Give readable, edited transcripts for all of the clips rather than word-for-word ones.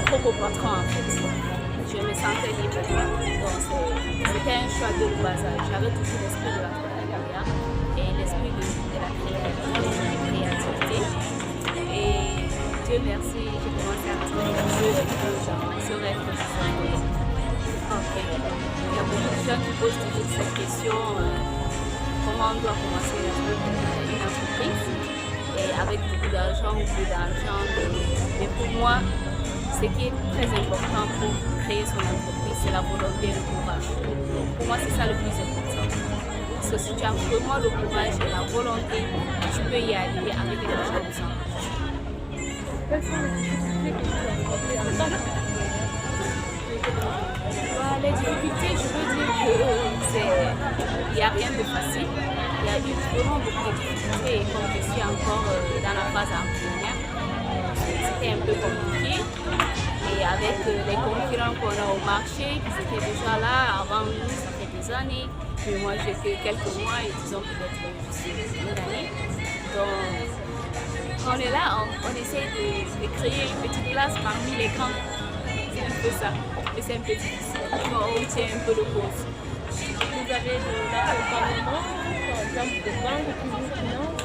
propre patron en fait. Je me sentais libre. Donc c'était un choix de bas âge. J'avais toujours l'esprit de l'entrepreneuriat et l'esprit de la créativité. Et Dieu merci, j'ai commencé à travailler ce rêve que je suis. Ok. Il y a beaucoup de gens qui posent toujours cette question, comment on doit commencer une entreprise, et avec beaucoup d'argent ou peu d'argent. Mais pour moi, ce qui est très important pour créer son entreprise, c'est la volonté et le courage. Pour moi, c'est ça le plus important. Parce que si tu as vraiment le courage et la volonté, tu peux y arriver avec les gens qui sont. Quelles sont les difficultés que tu as rencontrées en tant que les difficultés, je veux dire qu'il n'y a rien de facile. Il y a eu vraiment beaucoup de difficultés et comme je suis encore dans la phase embryonnaire, c'était un peu compliqué. Et avec les concurrents qu'on a au marché, qui étaient déjà là avant nous, ça fait des années. Mais moi, j'ai que quelques mois et disons peut-être juste une année. Donc, on est là, on essaie de créer une petite place parmi les grands. C'est un peu ça. Et c'est un peu difficile. On tient un peu le cours. vous avez de l'accompagnement, par exemple de banques qui vous financent?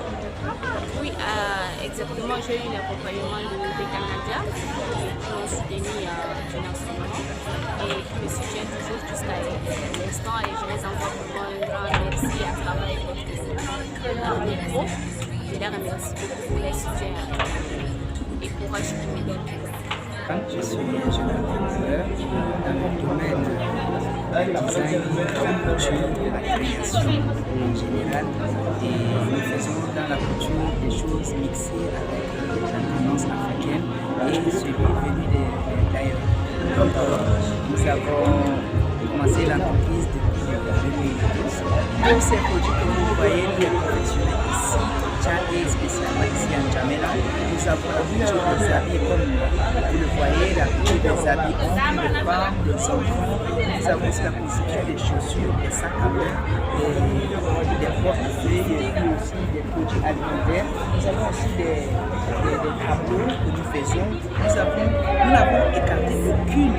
Oui, exactement. J'ai eu l'accompagnement de Canada qui m'ont soutenu financièrement et qui me soutiennent toujours jusqu'à l'instant. Et je les envoie vraiment un grand merci à travers leur micro. Je les remercie beaucoup pour les soutiens et courage qu'ils me donnent. Je suis jeune entrepreneur dans le domaine du design, de la couture, de la création en général. Et nous faisons dans la couture des choses mixées avec la tendance africaine et celui venu d'ailleurs. Donc, nous avons commencé l'entreprise depuis 2012. Tous ces produits que vous voyez, nous les confectionnons ici, et spécialement ici en Djamena. Nous avons la couture des habits comme vous le voyez, la couture des habits hommes, des femmes, des enfants. Nous avons aussi la couture des chaussures, des sacs à main, des portefeuilles et puis aussi des produits alimentaires. Nous avons aussi des tableaux que nous faisons. Nous n'avons écarté aucune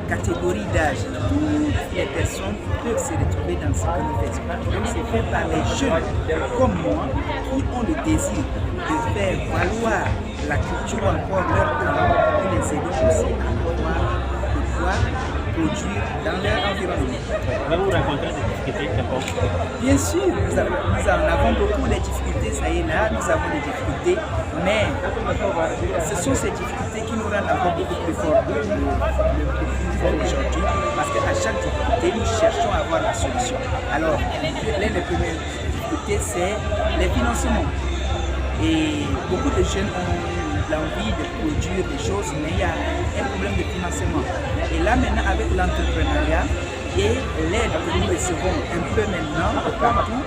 catégorie d'âge. Toutes les personnes peuvent se retrouver dans ce que nous faisons. Donc c'est fait par les jeunes comme moi qui ont le désir de faire valoir la culture encore leur talent et les aider aussi à pouvoir produire dans leur environnement. Vous rencontrez des difficultés? Bien sûr, nous en avons beaucoup de difficultés, ça y est là, nous avons des difficultés, mais ce sont ces difficultés qui nous rendent encore beaucoup plus forts aujourd'hui, parce qu'à chaque difficulté, nous cherchons à avoir la solution. Alors, l'une des premières difficultés, c'est les financements. Et beaucoup de jeunes ont l'envie de produire des choses, mais il y a un problème de financement. Et là maintenant, avec l'entrepreneuriat et l'aide que nous recevons un peu maintenant partout,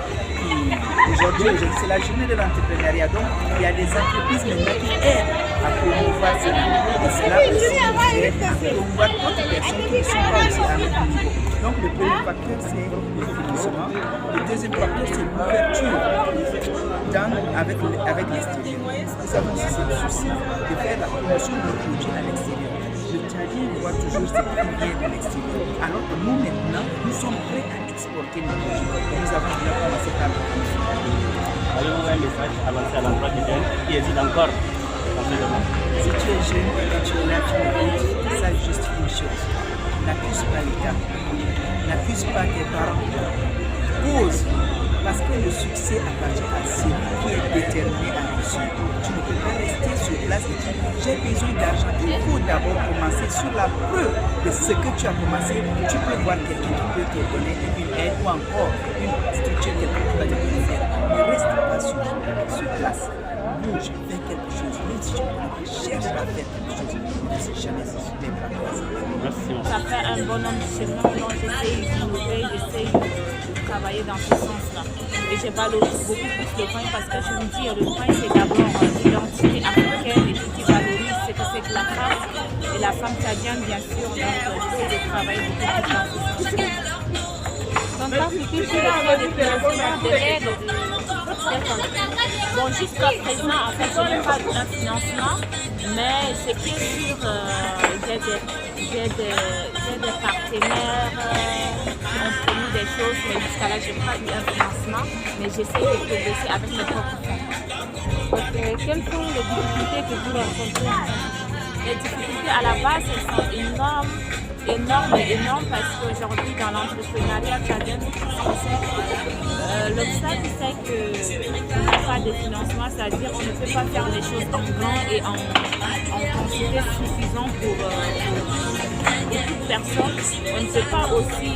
aujourd'hui c'est la journée de l'entrepreneuriat, donc il y a des entreprises maintenant qui aident à promouvoir cela. Et cela aussi nous aide à promouvoir d'autres personnes qui ne sont pas aussi à notre niveau. Donc le premier facteur c'est le financement, le deuxième facteur c'est l'ouverture avec l'extérieur. Nous avons aussi ce souci de faire la promotion de nos produits à l'extérieur. Le Tchadien voit toujours ce qui vient de l'extérieur, alors que nous maintenant, nous sommes prêts à exporter nos produits. Et nous avons déjà commencé par le produit. Avez-vous un message à lancer à l'emploi des jeunes qui hésitent encore dans ce domaine? Si tu es jeune et que tu es là, tu m'écoutes, sache juste une chose. N'accuse pas l'État, n'accuse pas tes parents. Ose, parce que le succès appartient à celui qui est déterminé à réussir. Tu ne peux pas rester sur place et dire j'ai besoin d'argent. Il faut d'abord commencer sur la preuve de ce que tu as commencé. Tu peux voir quelqu'un qui peut te donner une aide ou encore une structure quelqu'un qui va te donner. Ne reste pas sur place. Bouge, fais quelque chose. Même si tu peux, cherche à faire quelque chose. Ne sais jamais si tu es pas placé. Merci. Ça fait un bon nombre de semaines dont j'essaie d'innover, j'essaie de travailler dans ce sens-là. Et je valorise beaucoup plus le pain parce que je me dis le pain c'est d'abord l'identité africaine et tout qui valorise ce que c'est que la femme et la femme tchadienne bien sûr. Donc j'essaie de travailler beaucoup plus dans ce sens-là. Donc quand je suis le fait de financement, de l'aide, bon jusqu'à présent en fait je n'ai pas un financement, mais ce qui est sûr j'ai des partenaires qui ont promis des choses, mais jusqu'à là, je n'ai pas eu un financement, mais j'essaie de progresser avec mes propres fonds. Quelles sont les difficultés que vous rencontrez? Les difficultés à la base, elles sont énormes parce qu'aujourd'hui dans l'entrepreneuriat tchadien, l'obstacle c'est qu'on n'a pas de financement, c'est-à-dire qu'on ne peut pas faire les choses en grand et en quantité suffisante pour toute personne. On ne peut pas aussi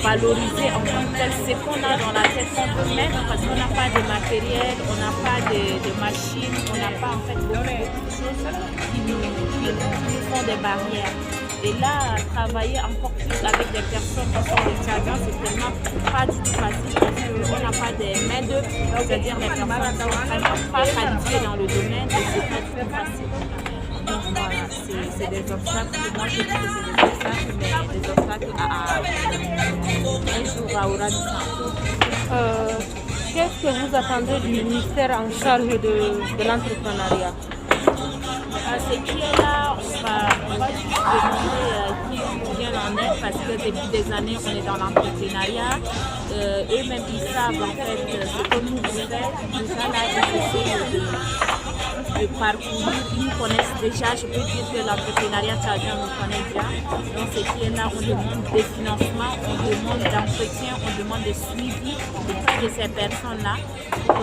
valoriser en tant que tel ce qu'on a dans la tête qu'on peut mettre parce qu'on n'a pas de matériel, on n'a pas de machines, on n'a pas en fait beaucoup de choses qui nous font des barrières. Et là, travailler encore plus avec des personnes qui sont des Tchadiens, c'est tellement pas du tout facile parce qu'on n'a pas de main-d'œuvre, c'est-à-dire les personnes qui sont vraiment pas qualifiées dans le domaine et c'est pas du tout facile. Donc voilà, c'est des obstacles. Moi, je dis que c'est des obstacles, mais des obstacles un jour à aura du sens. Qu'est-ce que vous attendez du ministère en charge de l'entrepreneuriat? Ce qui est là, on va juste demander qui vient en aide parce que depuis des années on est dans l'entrepreneuriat. Eux-mêmes ils savent en fait ce que nous on fait. Déjà là ils essaient de parcourir, ils nous connaissent déjà, je peux dire que l'entrepreneuriat tchadien nous connaît bien. Donc ce qui est là, on demande des financements, on demande d'entretien, on demande de suivi de toutes ces personnes-là pour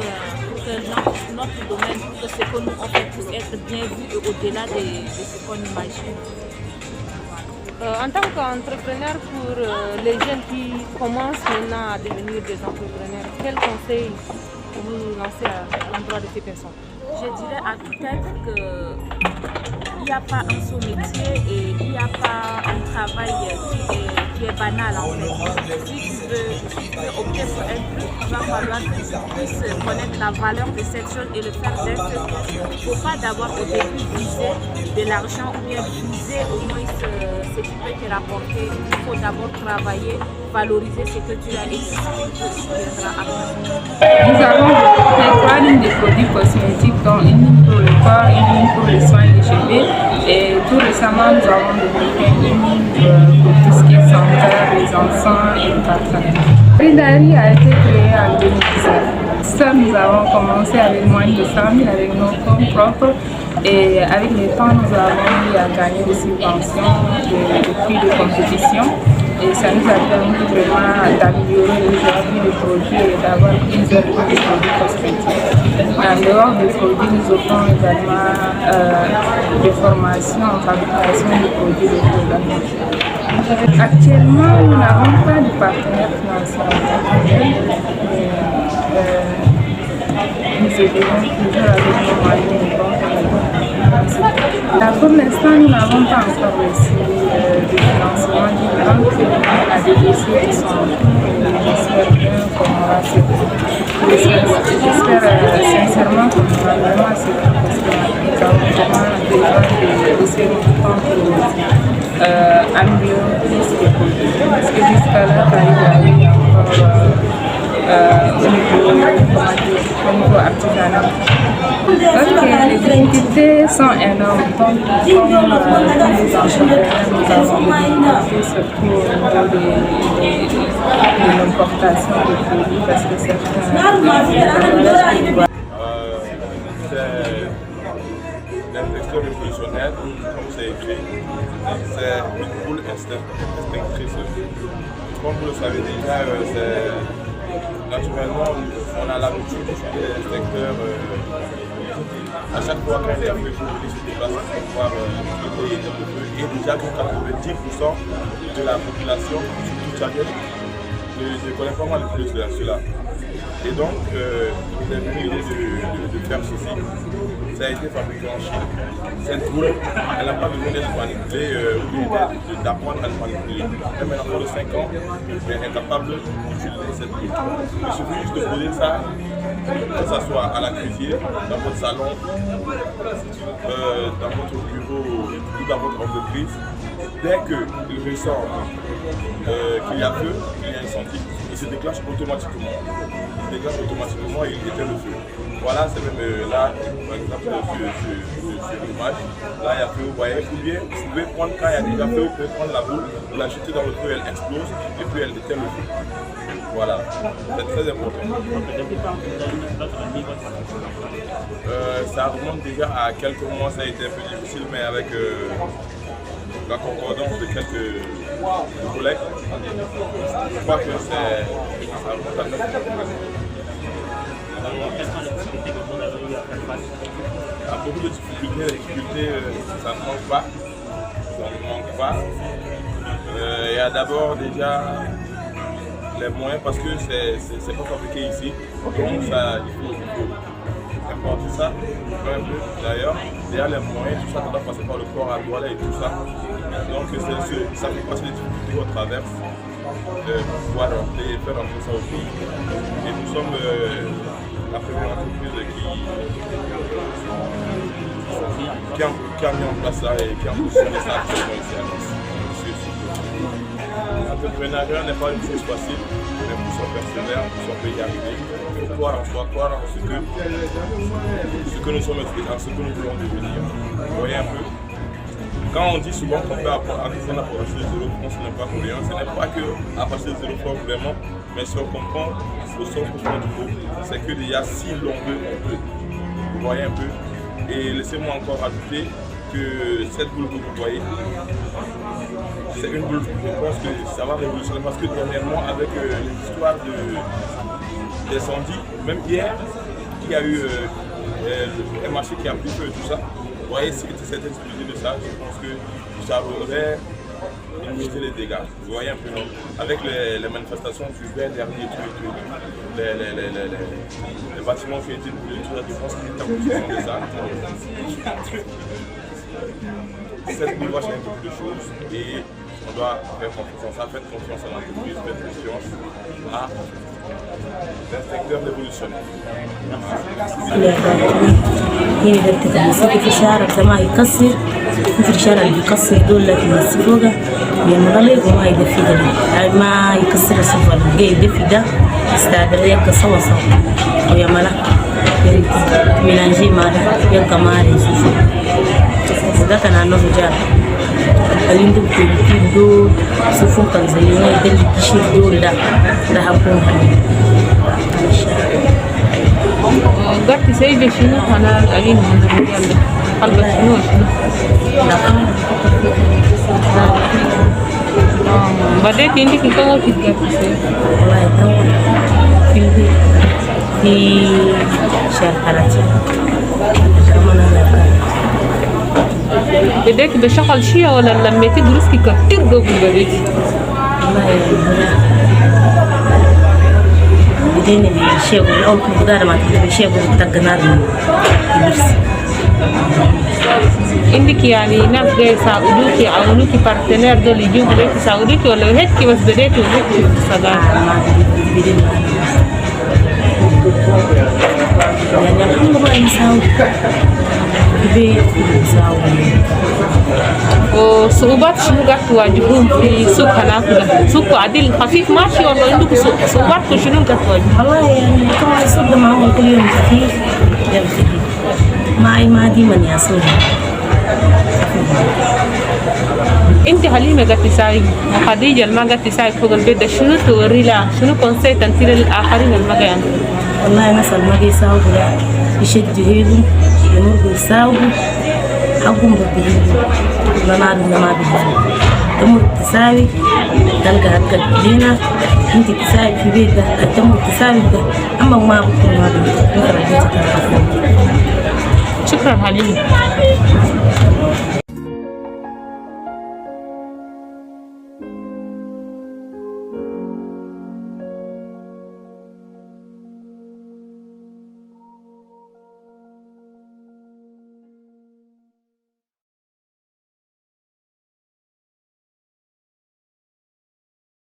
que notre domaine, pour que ce que nous on fait puisse être bien vu et au-delà de ce qu'on imagine. En tant qu'entrepreneur, pour les jeunes qui commencent maintenant à devenir des entrepreneurs, quels conseils vous lancez à l'endroit de ces personnes? Je dirais à tout être qu'il n'y a pas un seul métier et il n'y a pas un travail qui est banal en fait. Si tu veux opter pour un truc, il va falloir que tu puisses connaître la valeur de cette chose et le faire d'un seul coup. Il ne faut pas d'abord au début viser de l'argent ou bien viser au moins ce qui peut te rapporter. Il faut d'abord travailler, valoriser ce que tu as et ce que tu viendras après. Nous avons trois lignes de produits cosmétiques, dont une ligne pour le corps, une ligne pour les soins de cheveux et tout récemment nous avons développé une ligne pour tout ce qui est santé, les enfants et les partenaires. Ridari a été créé en 2017. Ça, nous avons commencé avec moins de 100 000 avec nos fonds propres et avec le temps nous avons eu à gagner des subventions, des prix de compétition. Et ça nous a permis vraiment d'améliorer aujourd'hui les produits et d'avoir plusieurs produits cosmétiques. En dehors des produits, nous offrons également des formations en fabrication de produits de produits. Actuellement, nous n'avons pas de partenaire financier. Nous aidons toujours avec nos moyens de banque. Pour l'instant, nous n'avons pas encore reçu de financement du banque à des dossiers qui sont en cours. J'espère bien qu'on aura ce J'espère sincèrement qu'on aura vraiment ce parce que nous avons vraiment besoin de dossiers pour améliorer plus les produits. Parce que jusqu'à là, il y a encore au niveau artisanal. Ok, les difficultés sont énormes. Donc, comme tous les entrepreneurs, nous avons des difficultés surtout au niveau de l'importation de produits parce que certains c'est l'impression révolutionnaire, comme c'est écrit. C'est une boule instinctrice. Comme vous le savez déjà, naturellement, on a l'habitude d'utiliser les instincteurs. À chaque fois qu'un est avec se déplace pour pouvoir traiter les feux, et déjà que 90% de la population, surtout tchadienne, ne connaît pas mal plus de cela. Et donc, il est venu l'idée de faire ceci. Ça a été fabriqué en Chine. Cette boule, elle n'a pas besoin d'être manipulée ou d'apprendre à le manipuler. Même un enfant de 5 ans est incapable d'utiliser cette boule. Il suffit juste de poser ça, que ce soit à la cuisine, dans votre salon, dans votre bureau ou dans votre entreprise. dès qu'il ressent qu'il y a feu, qu'il y a incendie, il se déclenche automatiquement. Il se déclenche automatiquement et il éteint le feu. Voilà, c'est même là, par exemple, sur l'image, là il y a feu, vous voyez, ou bien vous pouvez prendre, quand il y a déjà feu, vous pouvez prendre la boule, vous la jetez dans le feu, elle explose et puis elle éteint le feu. Voilà, c'est très important. Ça remonte déjà à quelques mois, ça a été un peu difficile, mais avec la concordance de quelques collègues, je crois que ça remonte à 9 mois. Il y a beaucoup de difficultés, les difficultés, ça ne manque pas. Ça ne manque pas. Il y a d'abord déjà les moyens parce que c'est pas fabriqué ici. Donc ça, il faut importer ça, un peu d'ailleurs. Derrière les moyens, tout ça, ça doit passer par le port à Douala et tout ça. Donc ça fait passer les difficultés qu'on traverse pour pouvoir rentrer et faire rentrer ça au pays. Et nous sommes la première entreprise qui a mis en place ça et qui a positionné ça actuellement ici à Nice. L'entrepreneuriat n'est pas une chose facile, mais pour son personnel, pour son pays arriver, il faut croire en soi, croire en ce que nous sommes en ce que nous voulons devenir. Vous voyez un peu. Quand on dit souvent qu'on peut apprendre à partir de zéro, on ce n'est pas pour rien. Ce n'est pas qu'à partir de zéro vraiment, mais si on comprend au sens profond du mot, c'est que déjà si l'on veut, on peut. Vous voyez un peu. Et laissez-moi encore ajouter que cette boule que vous voyez, c'est une boule, je pense que ça va révolutionner parce que dernièrement, avec les histoires d'incendie, même hier, il y a eu un marché qui a pris feu et tout ça. Vous voyez, si c'était utilisé de ça, je pense que ça aurait minimisé les dégâts. Vous voyez un peu, non? Avec les manifestations du verre dernier, les bâtiments qui ont été brûlés, tout ça, je pense qu'il est en position de ça. Cette boule va changer beaucoup de choses et on doit faire confiance en ça, faire confiance à l'entreprise, faire confiance à l'inspecteur d'évolutionnaire. هي قلت تمسكي في شعرك زمان يكسر مثل شعرك بيكسر دول لكن السفوقة ينغلق وما يدفي ده يعني ما يكسر السفوقة جاي يدفي ده يستعدل يبقى سوا ويا ملك من أنجي ماله يبقى ماري سفوقة ده كان عنه رجال اللي بتجيب دول سفوقة زي ما يدل تشيل دول ده هكون قلت سيدي شنو أنا الألين من المجال قلبك شنو بدأت عندك كم في قلت سيدي والله في البيت في شهر 30 بدأت بشغل شيء ولا لميتي دروسك كتير قبل بدأتي؟ والله بديني بشيء أول كنت بدار ما تبدأ بشيء قلت تجنارني كبيرس. عندك يعني ناس جاي يساعدوكي يعاونوكي بارتنير دول يجوا بدأت يساعدوكي ولا هيك بس بدأتي وهيك صدق؟ ما بديني يعني الحمد لله يساعد البيت يساعد. وصعوبات شنو قاعد تواجهون في سوق هناك؟ سوق عديل خفيف ماشي ولا عندكم صعوباتكم شنو قاعد تواجهون؟ والله يعني طبعا السوق معهم كل يوم خفيف يوم خفيف ما دي من يصير. انت حليمه قاعد تساعد وخديجه اللي ما قاعد تساعد فوق البيت ده شنو توري لها؟ شنو كونسي تنتظر للاخرين اللي ما قاعد؟ والله ناس اللي ما يساووا لا يشدوا ايدهم يمرقوا يساووا حقهم بيجيبوا ما نعرف ما بيجيبوا تمر تساوي تلقى حقك لينا انت تساوي في بيت ده تمر تساوي ده اما ما بكون ما بيجيبوا شكرا حليمه.